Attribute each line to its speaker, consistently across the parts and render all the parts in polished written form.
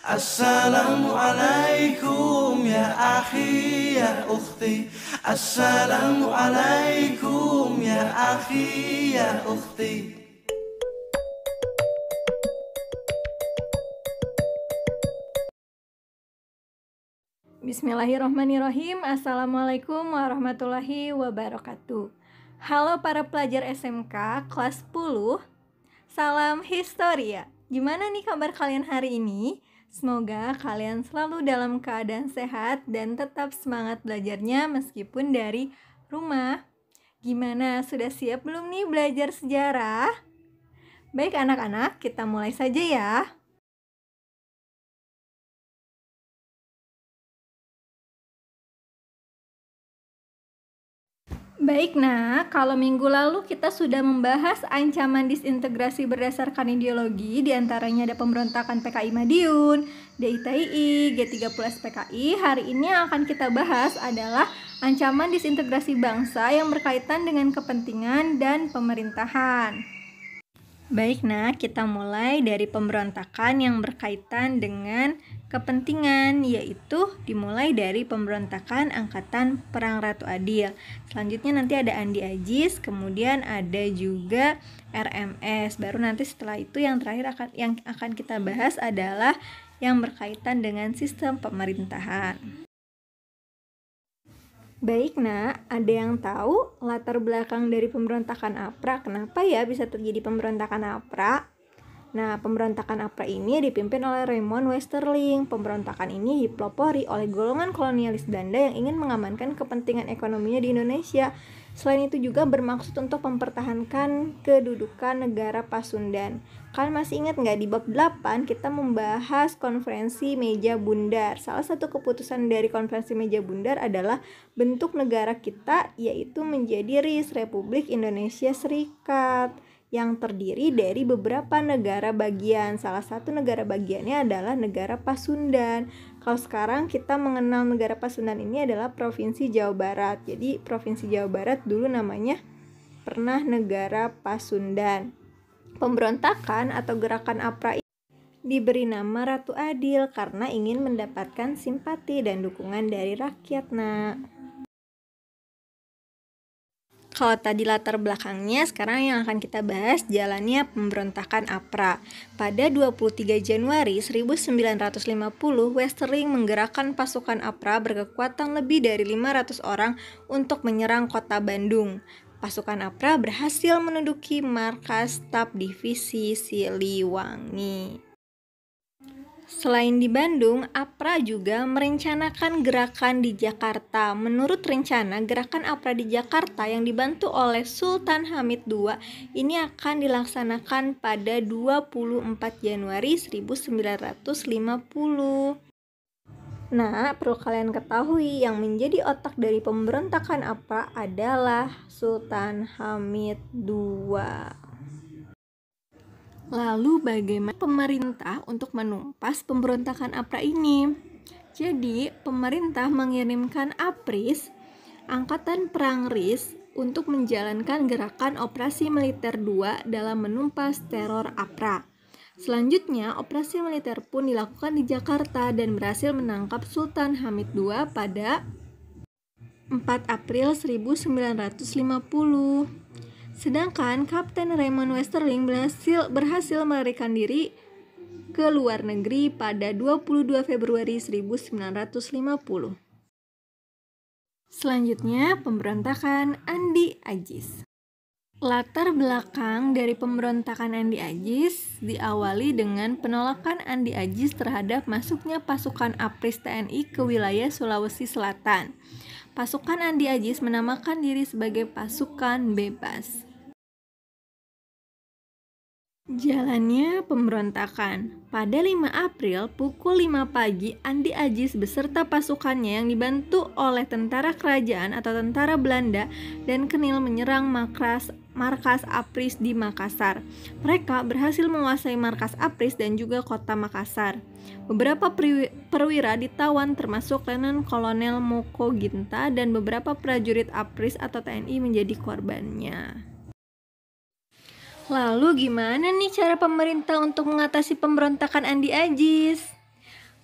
Speaker 1: Assalamualaikum ya akhi ya ukhti. Assalamualaikum ya akhi ya ukhti.
Speaker 2: Bismillahirrahmanirrahim. Assalamualaikum warahmatullahi wabarakatuh. Halo para pelajar SMK kelas 10. Salam Historia. Gimana nih kabar kalian hari ini? Semoga kalian selalu dalam keadaan sehat dan tetap semangat belajarnya meskipun dari rumah. Gimana, sudah siap belum nih belajar sejarah? Baik anak-anak, kita mulai saja ya. Baik, nah, kalau minggu lalu kita sudah membahas ancaman disintegrasi berdasarkan ideologi, diantaranya ada pemberontakan PKI Madiun, DITII, G30S PKI. Hari ini yang akan kita bahas adalah ancaman disintegrasi bangsa yang berkaitan dengan kepentingan dan pemerintahan. Baik, nah, kita mulai dari pemberontakan yang berkaitan dengan kepentingan, yaitu dimulai dari pemberontakan Angkatan Perang Ratu Adil. Selanjutnya nanti ada Andi Ajis, kemudian ada juga RMS. Baru nanti setelah itu yang terakhir yang akan kita bahas adalah yang berkaitan dengan sistem pemerintahan. Baik, nah, ada yang tahu latar belakang dari pemberontakan APRA? Kenapa ya bisa terjadi pemberontakan APRA? Nah, pemberontakan APRA ini dipimpin oleh Raymond Westerling. Pemberontakan ini dipelopori oleh golongan kolonialis Belanda yang ingin mengamankan kepentingan ekonominya di Indonesia. Selain itu juga bermaksud untuk mempertahankan kedudukan negara Pasundan. Kalian masih ingat nggak di bab 8 kita membahas konferensi meja bundar. Salah satu keputusan dari konferensi meja bundar adalah bentuk negara kita yaitu menjadi RIS, Republik Indonesia Serikat, yang terdiri dari beberapa negara bagian. Salah satu negara bagiannya adalah negara Pasundan. Kalau sekarang kita mengenal negara Pasundan ini adalah Provinsi Jawa Barat. Jadi Provinsi Jawa Barat dulu namanya pernah negara Pasundan. Pemberontakan atau gerakan APRA ini diberi nama Ratu Adil karena ingin mendapatkan simpati dan dukungan dari rakyat, nak. Kalau tadi latar belakangnya, sekarang yang akan kita bahas jalannya pemberontakan APRA. Pada 23 Januari 1950, Westerling menggerakkan pasukan APRA berkekuatan lebih dari 500 orang untuk menyerang kota Bandung. Pasukan APRA berhasil menduduki markas staf divisi Siliwangi. Selain di Bandung, APRA juga merencanakan gerakan di Jakarta. Menurut rencana, gerakan APRA di Jakarta yang dibantu oleh Sultan Hamid II ini akan dilaksanakan pada 24 Januari 1950. Nah, perlu kalian ketahui yang menjadi otak dari pemberontakan APRA adalah Sultan Hamid II. Lalu bagaimana pemerintah untuk menumpas pemberontakan APRA ini? Jadi, pemerintah mengirimkan APRIS, Angkatan Perang RIS, untuk menjalankan gerakan Operasi Militer 2 dalam menumpas teror APRA. Selanjutnya, operasi militer pun dilakukan di Jakarta dan berhasil menangkap Sultan Hamid II pada 4 April 1950. Sedangkan Kapten Raymond Westerling berhasil melarikan diri ke luar negeri pada 22 Februari 1950. Selanjutnya, pemberontakan Andi Ajis. Latar belakang dari pemberontakan Andi Ajis diawali dengan penolakan Andi Ajis terhadap masuknya pasukan APRIS TNI ke wilayah Sulawesi Selatan. Pasukan Andi Ajis menamakan diri sebagai pasukan bebas. Jalannya pemberontakan. Pada 5 April pukul 5 pagi, Andi Ajis beserta pasukannya yang dibantu oleh tentara kerajaan atau tentara Belanda dan Kenil menyerang markas APRIS di Makassar. Mereka berhasil menguasai markas APRIS dan juga kota Makassar. Beberapa perwira ditawan termasuk Letnan Kolonel Moko Ginta dan beberapa prajurit APRIS atau TNI menjadi korbannya. Lalu gimana nih cara pemerintah untuk mengatasi pemberontakan Andi Ajis?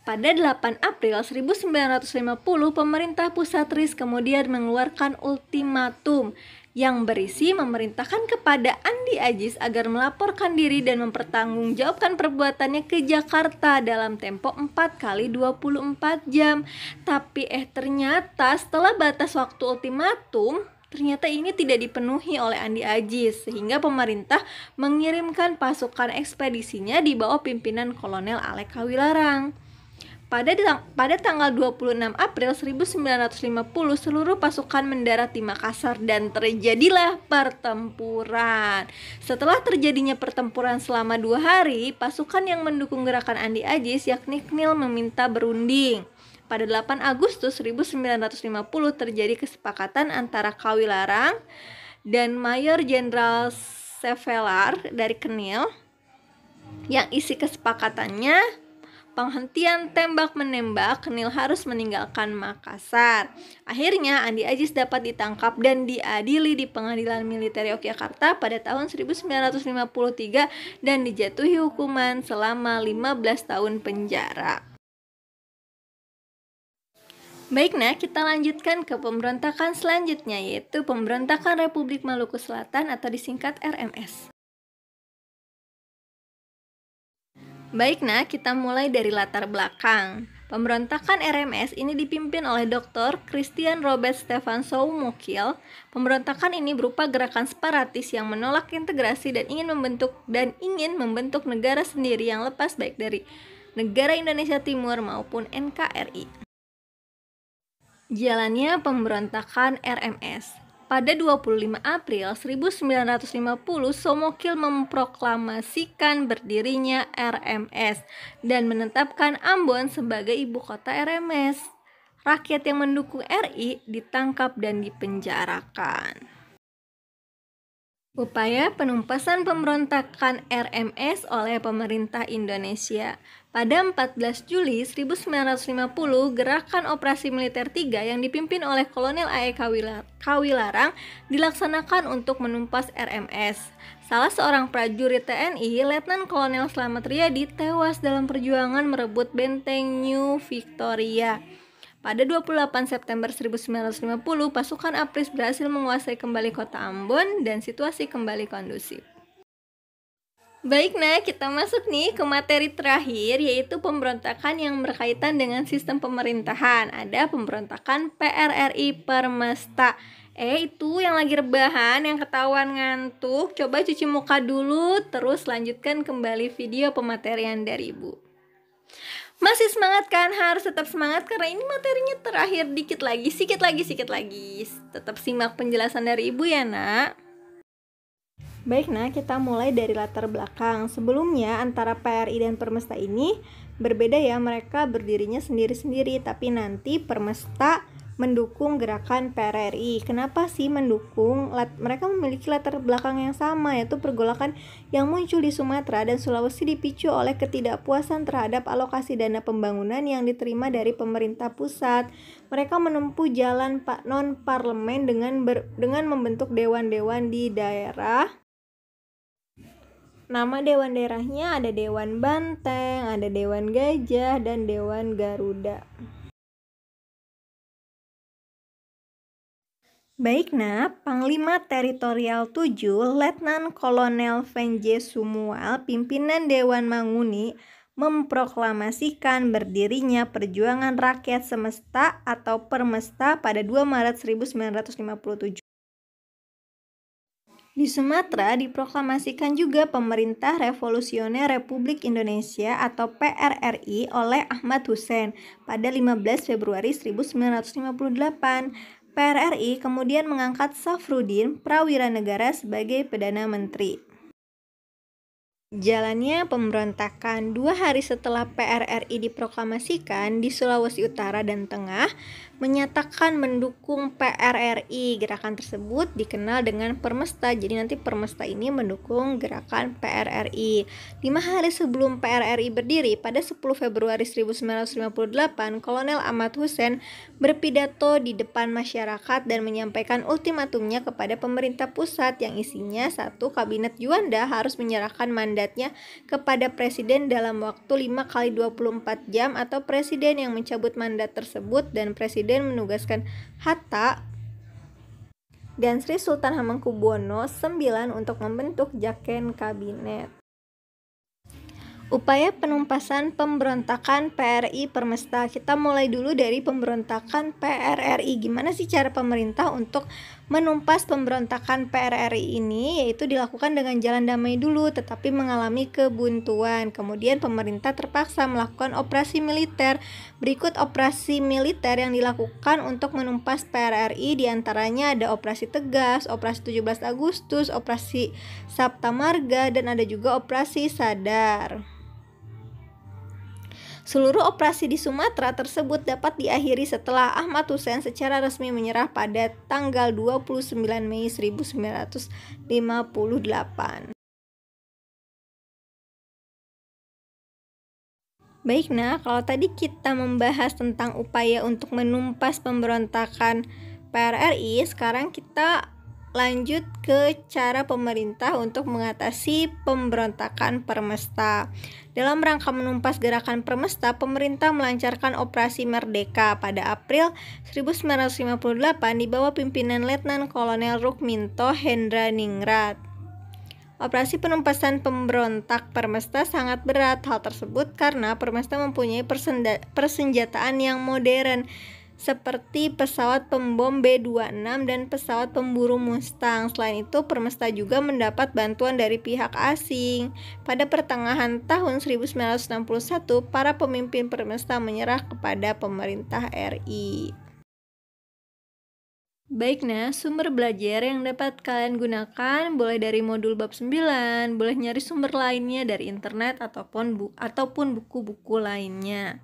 Speaker 2: Pada 8 April 1950, pemerintah pusat RIS kemudian mengeluarkan ultimatum yang berisi memerintahkan kepada Andi Aziz agar melaporkan diri dan mempertanggungjawabkan perbuatannya ke Jakarta dalam tempo 4 kali 24 jam. Tapi ternyata setelah batas waktu ultimatum, ternyata ini tidak dipenuhi oleh Andi Aziz, sehingga pemerintah mengirimkan pasukan ekspedisinya di bawah pimpinan Kolonel Alek Kawilarang. Pada tanggal 26 April 1950, seluruh pasukan mendarat di Makassar dan terjadilah pertempuran. Setelah terjadinya pertempuran selama 2 hari, pasukan yang mendukung gerakan Andi Aziz yakni KNIL meminta berunding. Pada 8 Agustus 1950 terjadi kesepakatan antara Kawilarang dan Mayor Jenderal Sevelar dari KNIL yang isi kesepakatannya penghentian tembak-menembak, KNIL harus meninggalkan Makassar. Akhirnya Andi Aziz dapat ditangkap dan diadili di Pengadilan Militer Yogyakarta pada tahun 1953 dan dijatuhi hukuman selama 15 tahun penjara. Baik, nah kita lanjutkan ke pemberontakan selanjutnya, yaitu Pemberontakan Republik Maluku Selatan atau disingkat RMS. Baik, nah kita mulai dari latar belakang. Pemberontakan RMS ini dipimpin oleh Dr. Christian Robert Stefan Soumukil. Pemberontakan ini berupa gerakan separatis yang menolak integrasi dan ingin membentuk negara sendiri yang lepas baik dari negara Indonesia Timur maupun NKRI. Jalannya pemberontakan RMS. Pada 25 April 1950, Soumukil memproklamasikan berdirinya RMS dan menetapkan Ambon sebagai ibu kota RMS. Rakyat yang mendukung RI ditangkap dan dipenjarakan. Upaya penumpasan pemberontakan RMS oleh pemerintah Indonesia. Pada 14 Juli 1950, Gerakan Operasi Militer 3 yang dipimpin oleh Kolonel A.E. Kawilarang dilaksanakan untuk menumpas RMS. Salah seorang prajurit TNI, Letnan Kolonel Slamet Riyadi, tewas dalam perjuangan merebut benteng New Victoria. Pada 28 September 1950, pasukan APRIS berhasil menguasai kembali kota Ambon dan situasi kembali kondusif. Baik, nah kita masuk nih ke materi terakhir, yaitu pemberontakan yang berkaitan dengan sistem pemerintahan. Ada pemberontakan PRRI Permesta. Itu yang lagi rebahan, yang ketahuan ngantuk, coba cuci muka dulu, terus lanjutkan kembali video pematerian dari Ibu. Masih semangat kan? Harus tetap semangat karena ini materinya terakhir, sedikit lagi. Tetap simak penjelasan dari Ibu ya, Nak. Baik, nah kita mulai dari latar belakang. Sebelumnya antara PRI dan Permesta ini berbeda ya, mereka berdirinya sendiri-sendiri, tapi nanti Permesta mendukung gerakan PRRI. Kenapa sih mendukung? Mereka memiliki latar belakang yang sama, yaitu pergolakan yang muncul di Sumatera dan Sulawesi dipicu oleh ketidakpuasan terhadap alokasi dana pembangunan yang diterima dari pemerintah pusat. Mereka menempuh jalan non-parlemen dengan membentuk dewan-dewan di daerah. Nama dewan daerahnya ada Dewan Banteng, ada Dewan Gajah, dan Dewan Garuda. Baik, nah, Panglima Teritorial 7, Letnan Kolonel Venje Sumual, pimpinan Dewan Manguni, memproklamasikan berdirinya Perjuangan Rakyat Semesta atau Permesta pada 2 Maret 1957. Di Sumatera diproklamasikan juga Pemerintah Revolusioner Republik Indonesia atau PRRI oleh Ahmad Hussein pada 15 Februari 1958. PRRI kemudian mengangkat Safrudin Prawiranegara sebagai Perdana Menteri. Jalannya pemberontakan. 2 hari setelah PRRI diproklamasikan di Sulawesi Utara dan Tengah, menyatakan mendukung PRRI. Gerakan tersebut dikenal dengan Permesta. Jadi nanti Permesta ini mendukung gerakan PRRI. 5 hari sebelum PRRI berdiri pada 10 Februari 1958, Kolonel Ahmad Hussein berpidato di depan masyarakat dan menyampaikan ultimatumnya kepada pemerintah pusat yang isinya 1. Kabinet Juanda harus menyerahkan mandatnya kepada presiden dalam waktu 5 kali 24 jam atau presiden yang mencabut mandat tersebut, dan presiden menugaskan Hatta dan Sri Sultan Hamengkubuwono IX untuk membentuk Jaken Kabinet. Upaya penumpasan pemberontakan PRI Permesta. Kita mulai dulu dari pemberontakan PRRI. Gimana sih cara pemerintah untuk menumpas pemberontakan PRRI ini? Yaitu dilakukan dengan jalan damai dulu, tetapi mengalami kebuntuan. Kemudian pemerintah terpaksa melakukan operasi militer. Berikut operasi militer yang dilakukan untuk menumpas PRRI, diantaranya ada Operasi Tegas, Operasi 17 Agustus, Operasi Sabta Marga, dan ada juga Operasi Sadar. Seluruh operasi di Sumatera tersebut dapat diakhiri setelah Ahmad Hussein secara resmi menyerah pada tanggal 29 Mei 1958. Baik, nah kalau tadi kita membahas tentang upaya untuk menumpas pemberontakan PRRI, sekarang kita lanjut ke cara pemerintah untuk mengatasi pemberontakan Permesta. Dalam rangka menumpas gerakan Permesta, pemerintah melancarkan Operasi Merdeka pada April 1958 di bawah pimpinan Letnan Kolonel Rukminto Hendraningrat. Operasi penumpasan pemberontak Permesta sangat berat. Hal tersebut karena Permesta mempunyai persenjataan yang modern, seperti pesawat pembom B-26 dan pesawat pemburu Mustang. Selain itu, Permesta juga mendapat bantuan dari pihak asing. Pada pertengahan tahun 1961, para pemimpin Permesta menyerah kepada pemerintah RI. Baik, nah sumber belajar yang dapat kalian gunakan boleh dari modul bab 9, boleh nyari sumber lainnya dari internet ataupun buku-buku lainnya.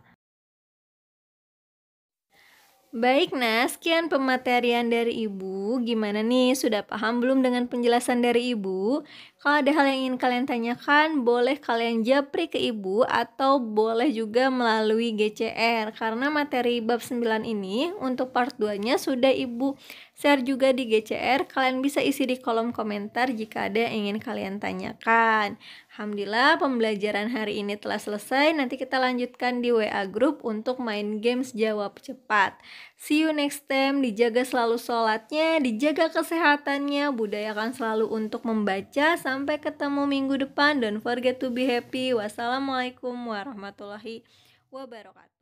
Speaker 2: Baik, nah sekian pematerian dari Ibu. Gimana nih, sudah paham belum dengan penjelasan dari Ibu? Kalau ada hal yang ingin kalian tanyakan, boleh kalian japri ke Ibu atau boleh juga melalui GCR. Karena materi bab 9 ini untuk part 2-nya sudah Ibu share juga di GCR. Kalian bisa isi di kolom komentar jika ada yang ingin kalian tanyakan. Alhamdulillah pembelajaran hari ini telah selesai. Nanti kita lanjutkan di WA group untuk main games jawab cepat. See you next time. Dijaga selalu sholatnya, dijaga kesehatannya, budayakan selalu untuk membaca. Sampai ketemu minggu depan. Don't forget to be happy. Wassalamualaikum warahmatullahi wabarakatuh.